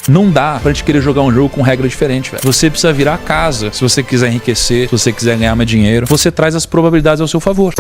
Não dá pra gente querer jogar um jogo com regra diferente, velho. Você precisa virar a casa. Se você quiser enriquecer, se você quiser ganhar mais dinheiro, você traz as probabilidades ao seu favor.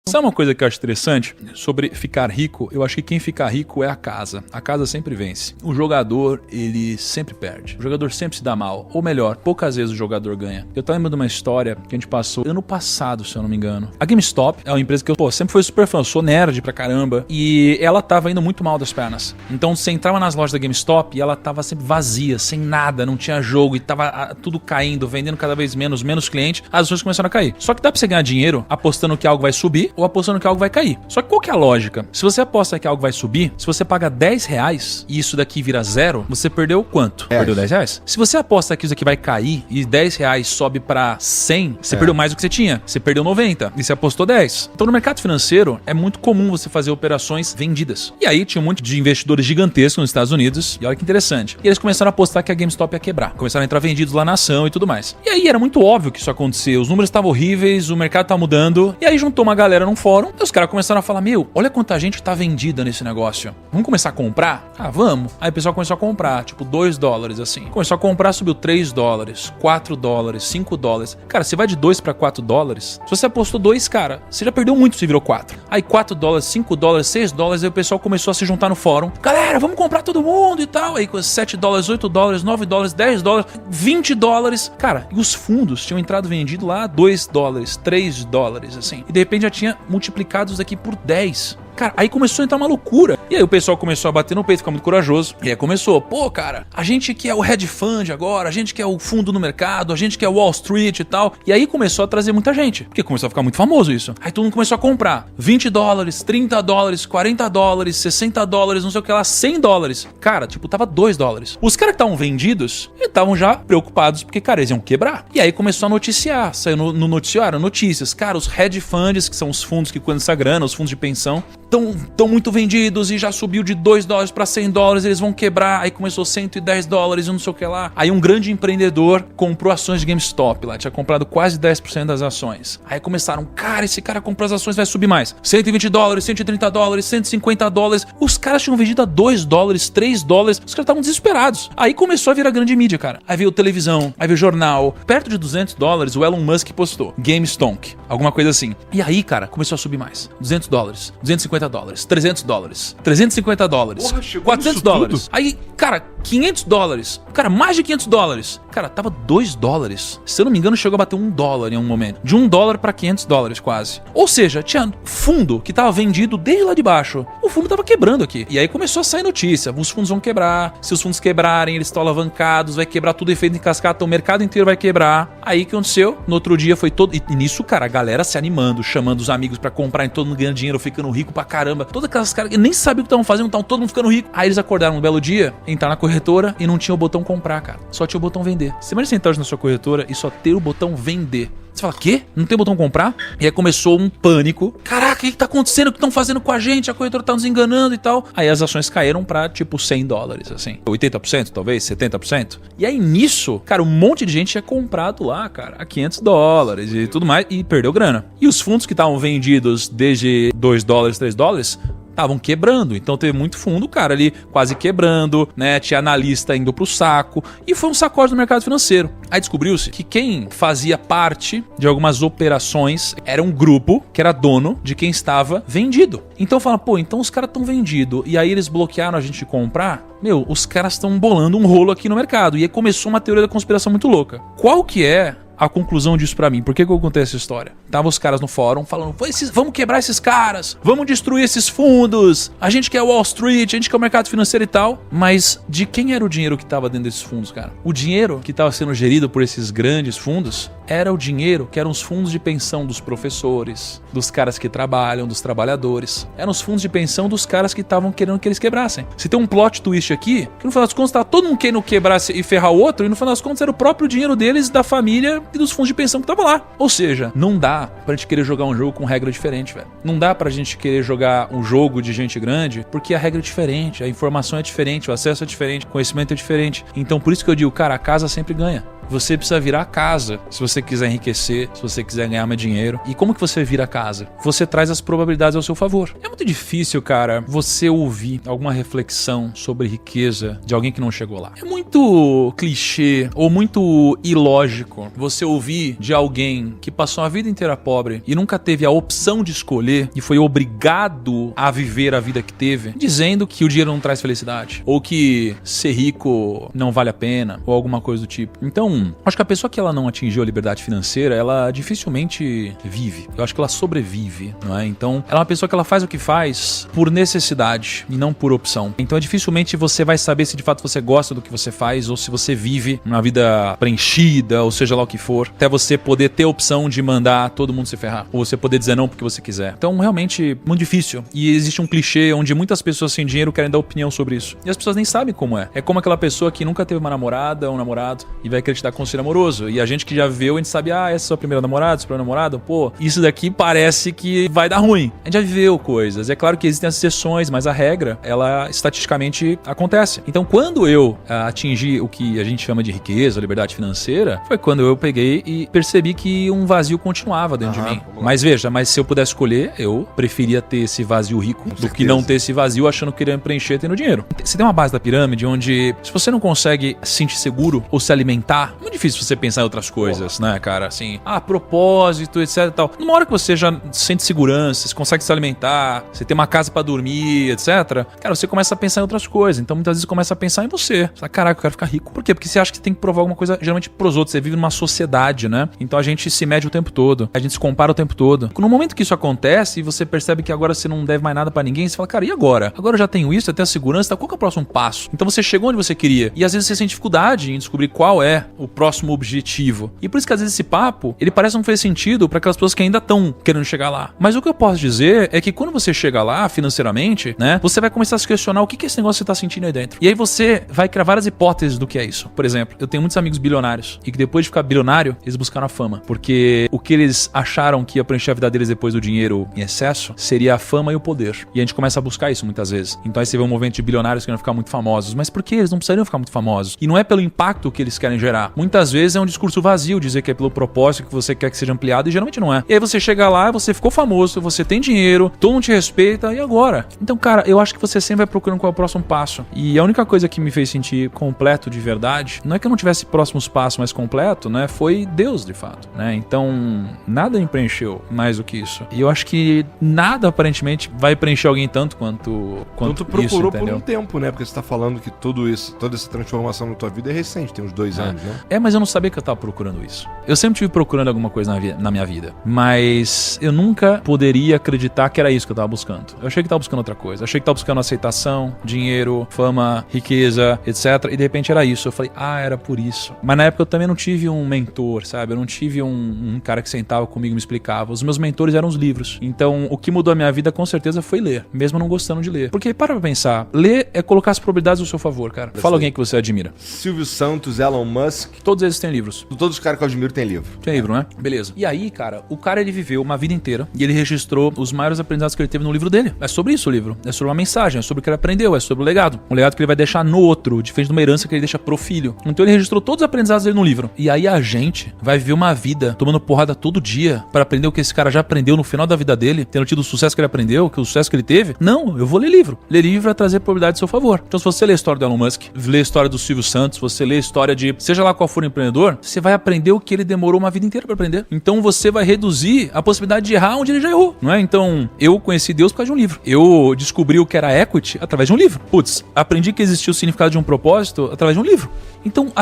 Sabe uma coisa que eu acho interessante sobre ficar rico? Eu acho que quem fica rico é a casa. A casa sempre vence. O jogador, ele sempre perde. O jogador sempre se dá mal. Ou melhor, poucas vezes o jogador ganha. Eu tô lembrando de uma história que a gente passou ano passado, se eu não me engano. A GameStop é uma empresa que eu sempre fui super fã. Eu sou nerd pra caramba. E ela tava indo muito mal das pernas. Então você entrava nas lojas da GameStop e ela tava sempre vazia, sem nada, não tinha jogo. E tava tudo caindo, vendendo cada vez menos cliente. As ações começaram a cair. Só que dá pra você ganhar dinheiro apostando que algo vai subir ou apostando que algo vai cair. Só que qual que é a lógica? Se você aposta que algo vai subir, se você paga R$10 e isso daqui vira zero, você perdeu quanto? Perdeu R$10? Se você aposta que isso aqui vai cair e R$10 sobe pra 100, você perdeu mais do que você tinha. Você perdeu 90 e você apostou 10. Então no mercado financeiro é muito comum você fazer operações vendidas. E aí tinha um monte de investidores gigantescos nos Estados Unidos e olha que interessante. E eles começaram a apostar que a GameStop ia quebrar. Começaram a entrar vendidos lá na ação e tudo mais. E aí era muito óbvio que isso ia acontecer. Os números estavam horríveis, o mercado tá mudando. E aí juntou uma galera num fórum e os caras começaram a falar, meu, olha quanta gente tá vendida nesse negócio. Vamos começar a comprar? Ah, vamos. Aí o pessoal começou a comprar, tipo $2 assim. Começou a comprar, subiu $3, $4, $5. Cara, você vai de 2 para $4. Se você apostou 2, cara, você já perdeu muito se virou 4. Aí $4, $5, $6, aí o pessoal começou a se juntar no fórum. Galera, vamos comprar todo mundo e tal. Aí com $7, $8, $9, $10, $20. Cara, e os fundos tinham entrado vendido lá $2, $3, assim. E de repente já tinha multiplicado isso aqui por 10. Cara, aí começou a entrar uma loucura. E aí o pessoal começou a bater no peito, ficar muito corajoso. E aí começou, pô, cara, a gente que é o hedge fund agora, a gente que é o fundo no mercado, a gente que é Wall Street e tal. E aí começou a trazer muita gente, porque começou a ficar muito famoso isso. Aí todo mundo começou a comprar $20, $30, $40, $60, não sei o que lá, $100. Cara, tipo, tava $2. Os caras que estavam vendidos, estavam já preocupados, porque, cara, eles iam quebrar. E aí começou a noticiar, saiu no noticiário, notícias. Cara, os hedge funds, que são os fundos que cuidam dessa grana, os fundos de pensão, estão muito vendidos e já subiu de $2 para $100, eles vão quebrar. Aí começou $110 e não sei o que lá. Aí um grande empreendedor comprou ações de GameStop lá, tinha comprado quase 10% das ações. Aí começaram, cara, esse cara comprou as ações, vai subir mais. $120, $130, $150. Os caras tinham vendido a $2, $3, os caras estavam desesperados. Aí começou a virar grande mídia, cara. Aí veio televisão, aí veio jornal. Perto de $200, o Elon Musk postou GameStonk, alguma coisa assim. E aí, cara, começou a subir mais. $200, $250, $300, $350, Porra, chegou $400. Aí, cara, $500. Cara, mais de $500. Cara, tava $2. Se eu não me engano, chegou a bater $1 em um momento. De $1 para $500 quase. Ou seja, tinha fundo que tava vendido desde lá de baixo. O fundo tava quebrando aqui. E aí começou a sair notícia. Os fundos vão quebrar. Se os fundos quebrarem, eles estão alavancados. Vai quebrar tudo efeito em cascata. O mercado inteiro vai quebrar. Aí o que aconteceu? No outro dia foi todo... E nisso, cara, a galera se animando, chamando os amigos pra comprar. E todo mundo ganhando dinheiro, ficando rico pra caramba. Todas aquelas caras que nem sabiam o que estavam fazendo, estavam todo mundo ficando rico. Aí eles acordaram um belo dia, entraram na corretora e não tinha o botão comprar, cara. Só tinha o botão vender. Você imagina você entrar hoje na sua corretora e só ter o botão vender. Você fala, quê? Não tem botão comprar? E aí começou um pânico. Caraca, o que tá acontecendo? O que estão fazendo com a gente? A corretora tá nos enganando e tal. Aí as ações caíram pra, tipo, $100, assim. 80%, talvez, 70%. E aí nisso, cara, um monte de gente tinha comprado lá, cara, a $500 e tudo mais, e perdeu grana. E os fundos que estavam vendidos desde $2, $3... estavam quebrando, então teve muito fundo, cara, ali quase quebrando, né? Tinha analista indo pro saco e foi um sacode do mercado financeiro. Aí descobriu-se que quem fazia parte de algumas operações era um grupo que era dono de quem estava vendido. Então fala, pô, então os caras estão vendidos e aí eles bloquearam a gente de comprar? Meu, os caras estão bolando um rolo aqui no mercado. E aí começou uma teoria da conspiração muito louca. Qual que é a conclusão disso pra mim? Por que eu contei essa história? Tava os caras no fórum falando, vamos quebrar esses caras, vamos destruir esses fundos, a gente quer Wall Street, a gente quer o mercado financeiro e tal. Mas de quem era o dinheiro que tava dentro desses fundos, cara? O dinheiro que tava sendo gerido por esses grandes fundos era o dinheiro que eram os fundos de pensão dos professores, dos caras que trabalham, dos trabalhadores. Eram os fundos de pensão dos caras que estavam querendo que eles quebrassem. Se tem um plot twist aqui, que no final das contas tava todo mundo querendo quebrar e ferrar o outro, e no final das contas era o próprio dinheiro deles, da família e dos fundos de pensão que estavam lá. Ou seja, não dá pra gente querer jogar um jogo com regra diferente, velho. Não dá pra gente querer jogar um jogo de gente grande, porque a regra é diferente, a informação é diferente, o acesso é diferente, o conhecimento é diferente. Então por isso que eu digo, cara, a casa sempre ganha. Você precisa virar a casa se você quiser enriquecer, se você quiser ganhar mais dinheiro. E como que você vira a casa? Você traz as probabilidades ao seu favor. É muito difícil, cara, você ouvir alguma reflexão sobre riqueza de alguém que não chegou lá. É muito clichê ou muito ilógico você ouvir de alguém que passou a vida inteira pobre e nunca teve a opção de escolher e foi obrigado a viver a vida que teve, dizendo que o dinheiro não traz felicidade ou que ser rico não vale a pena ou alguma coisa do tipo. Então, acho que a pessoa que ela não atingiu a liberdade financeira, ela dificilmente vive. Eu acho que ela sobrevive, não é? Então, ela é uma pessoa que ela faz o que faz por necessidade e não por opção. Então, dificilmente você vai saber se de fato você gosta do que você faz ou se você vive uma vida preenchida, ou seja lá o que for, até você poder ter a opção de mandar todo mundo se ferrar, ou você poder dizer não porque você quiser. Então, realmente, muito difícil. E existe um clichê onde muitas pessoas sem dinheiro querem dar opinião sobre isso. E as pessoas nem sabem como é. É como aquela pessoa que nunca teve uma namorada ou um namorado e vai acreditar com conselho amoroso. E a gente que já viveu, a gente sabe, essa é a sua primeira namorada, seu primeiro namorado, pô, isso daqui parece que vai dar ruim. A gente já viveu coisas. É claro que existem as exceções, mas a regra, ela estatisticamente acontece. Então, quando eu atingi o que a gente chama de riqueza, liberdade financeira, foi quando eu peguei e percebi que um vazio continuava dentro de mim. Mas veja, se eu pudesse escolher, eu preferia ter esse vazio rico do que não ter esse vazio achando que queria preencher tendo dinheiro. Você tem uma base da pirâmide onde, se você não consegue se sentir seguro ou se alimentar, é muito difícil você pensar em outras coisas, né, cara? Assim, propósito, etc e tal. Numa hora que você já sente segurança, você consegue se alimentar, você tem uma casa pra dormir, etc, cara, você começa a pensar em outras coisas. Então, muitas vezes, você começa a pensar em você. Você fala, caraca, eu quero ficar rico. Por quê? Porque você acha que tem que provar alguma coisa, geralmente, pros outros. Você vive numa sociedade, né? Então, a gente se mede o tempo todo. A gente se compara o tempo todo. No momento que isso acontece e você percebe que agora você não deve mais nada pra ninguém, você fala, cara, e agora? Agora eu já tenho isso, eu tenho a segurança, tá? Qual que é o próximo passo? Então, você chegou onde você queria. E, às vezes, você sente dificuldade em descobrir qual é o próximo objetivo. E por isso que, às vezes, esse papo, ele parece não fazer sentido pra aquelas pessoas que ainda estão querendo chegar lá. Mas o que eu posso dizer é que quando você chega lá, financeiramente, né? Você vai começar a se questionar o que é esse negócio que você tá sentindo aí dentro. E aí você vai criar várias hipóteses do que é isso. Por exemplo, eu tenho muitos amigos bilionários e que depois de ficar bilionário, eles buscaram a fama. Porque o que eles acharam que ia preencher a vida deles depois do dinheiro em excesso seria a fama e o poder. E a gente começa a buscar isso muitas vezes. Então aí você vê um movimento de bilionários querendo ficar muito famosos. Mas por que eles não precisariam ficar muito famosos? E não é pelo impacto que eles querem gerar. Muitas vezes é um discurso vazio, dizer que é pelo propósito que você quer que seja ampliado, e geralmente não é. E aí você chega lá, você ficou famoso, você tem dinheiro, todo mundo te respeita, e agora? Então, cara, eu acho que você sempre vai procurando qual é o próximo passo. E a única coisa que me fez sentir completo de verdade, não é que eu não tivesse próximos passos mais completo, né? Foi Deus, de fato, né? Então, nada me preencheu mais do que isso. E eu acho que nada, aparentemente, vai preencher alguém tanto quanto então tu procurou isso, entendeu? por um tempo, né? Porque você tá falando que tudo isso, toda essa transformação na tua vida é recente, tem uns 2 anos, né? Mas eu não sabia que eu tava procurando isso. Eu sempre tive procurando alguma coisa na minha vida, mas eu nunca poderia acreditar que era isso que eu tava buscando. Eu achei que tava buscando outra coisa. Eu achei que tava buscando aceitação, dinheiro, fama, riqueza, etc. E de repente era isso. Eu falei, era por isso. Mas na época eu também não tive um mentor, sabe? Eu não tive um cara que sentava comigo e me explicava. Os meus mentores eram os livros. Então, o que mudou a minha vida, com certeza, foi ler. Mesmo não gostando de ler. Porque, para pra pensar, ler é colocar as probabilidades ao seu favor, cara. Fala alguém que você admira. Silvio Santos, Elon Musk. Todos eles têm livros. Todos os caras que eu admiro têm livro. Tem livro, né? Beleza. E aí, cara, o cara, ele viveu uma vida inteira e ele registrou os maiores aprendizados que ele teve no livro dele. É sobre isso o livro. É sobre uma mensagem, é sobre o que ele aprendeu, é sobre o legado. Um legado que ele vai deixar no outro, diferente de uma herança que ele deixa pro filho. Então ele registrou todos os aprendizados dele no livro. E aí a gente vai viver uma vida tomando porrada todo dia pra aprender o que esse cara já aprendeu no final da vida dele, tendo tido o sucesso que ele aprendeu, que o sucesso que ele teve. Não, eu vou ler livro. Ler livro vai trazer probabilidade a seu favor. Então se você ler a história do Elon Musk, ler a história do Silvio Santos, você ler a história de seja lá qual for o empreendedor, você vai aprender o que ele demorou uma vida inteira pra aprender. Então você vai reduzir a possibilidade de errar onde ele já errou, não é? Então eu conheci Deus por causa de um livro. Eu descobri o que era equity através de um livro. Putz, aprendi que existia o significado de um propósito através de um livro. Então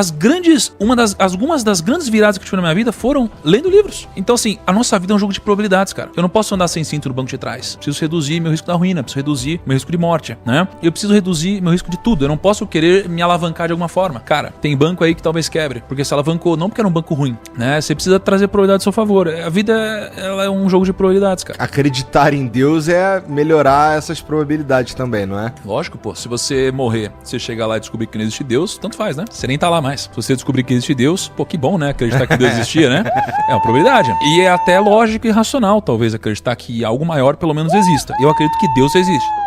algumas das grandes viradas que eu tive na minha vida foram lendo livros. Então assim, a nossa vida é um jogo de probabilidades, cara. Eu não posso andar sem cinto no banco de trás. Preciso reduzir meu risco da ruína, preciso reduzir meu risco de morte, né? Eu preciso reduzir meu risco de tudo. Eu não posso querer me alavancar de alguma forma. Cara, tem banco aí que talvez quebre, porque se alavancou, não porque era um banco ruim, né? Você precisa trazer probabilidade a seu favor. A vida, ela é um jogo de probabilidades, cara. Acreditar em Deus é melhorar essas probabilidades também, não é? Lógico, pô. Se você morrer, você chegar lá e descobrir que não existe Deus, tanto faz, né? Você nem tá lá mais. Se você descobrir que existe Deus, pô, que bom, né? Acreditar que Deus existia, né? É uma probabilidade. E é até lógico e racional, talvez, acreditar que algo maior pelo menos exista. Eu acredito que Deus existe.